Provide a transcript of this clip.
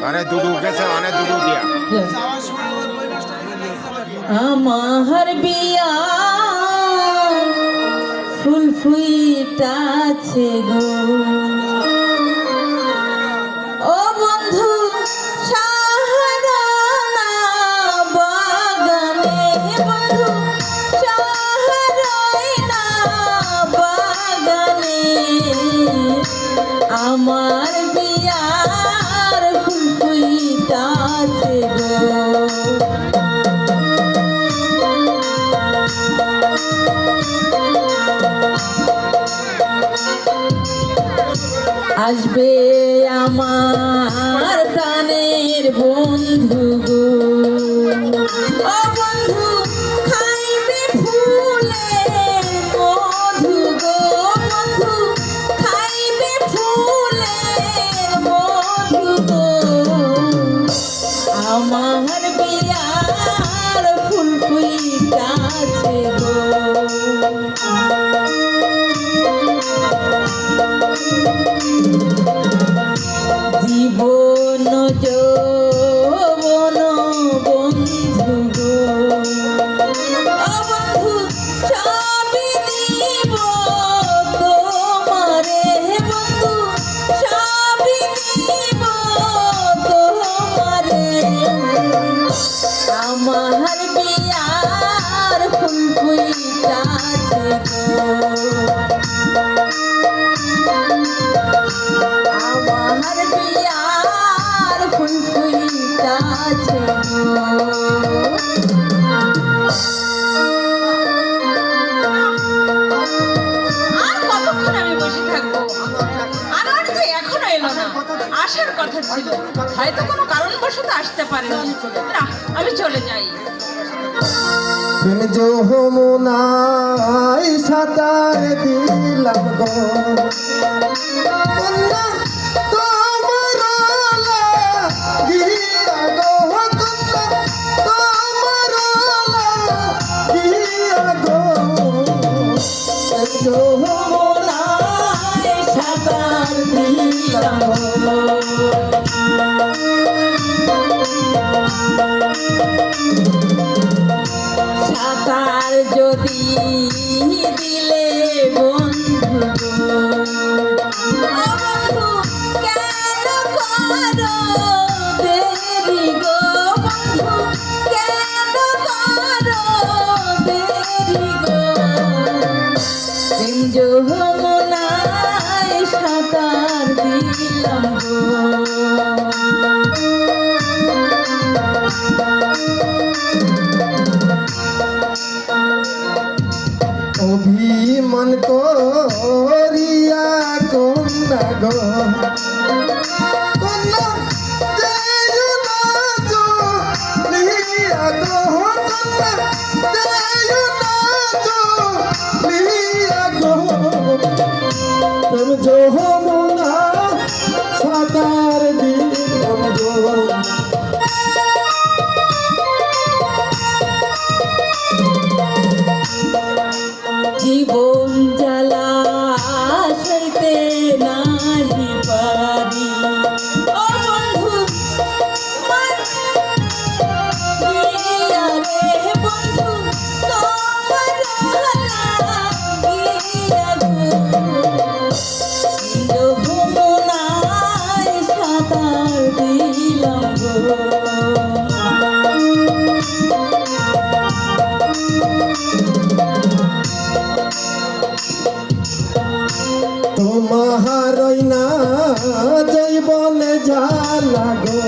अरे दुडू कैसे आने दुडू दिया আমার বিয়া ফুল ফুইটাছে গো ও বন্ধু সাহারা বাগানে বন্ধু সাহারাই না বাগানে আমার বিয়ার ফুল ফুইটাছে গো আসবে আমার প্রাণের বন্ধু গো ও বন্ধু খাইবে ফুলের মধু গো বন্ধু খাইবে ফুলের মধু গো আমার বিয়ার ফুল ফুইটাছে গো জীবন যৌবন বন্ধু গো ও বন্ধু সবই দিব তোমারে বন্ধু সবই দিব তোমারে আমার বিয়ার ফুল ফুইটাছে গো আমার বিয়ার ফুল ফুইটাছে আর কতক্ষণ আমি বসে থাকবো? আনোয়ার যে এখনো এলো না, আসার কথা ছিল, হয়তো কোনো কারণবশত আসতে পারেনি। না, আমি চলে যাই। তুমি যমুনায় সাঁতার দিলাম গো কন্যা তোমার লাগিয়া গো কন্যা তোমার লাগিয়া গো যমুনায় সাঁতার দিলাম সাঁতার যদি দিলে বন্ধু গো ও বন্ধু কেন করো দেরি গো বন্ধু কেন করো দেরি গো প্রেম যমুনায় সাঁতার দিলাম গো অভিমান করিয়া কন্যা গো কন্যা দেয় না চলিয়া গো কন্যা দেয় না চলিয়া গো তুমি যমুনা সাঁতার দিলাম গো জীবন জ্বালা সইতে নাহি পারি ও বন্ধু মারিয়া রে বন্ধু তোমার লাগিয়া গো যমুনায় সাঁতার দিলাম গো তোমার না জৈবনে ঝালা গো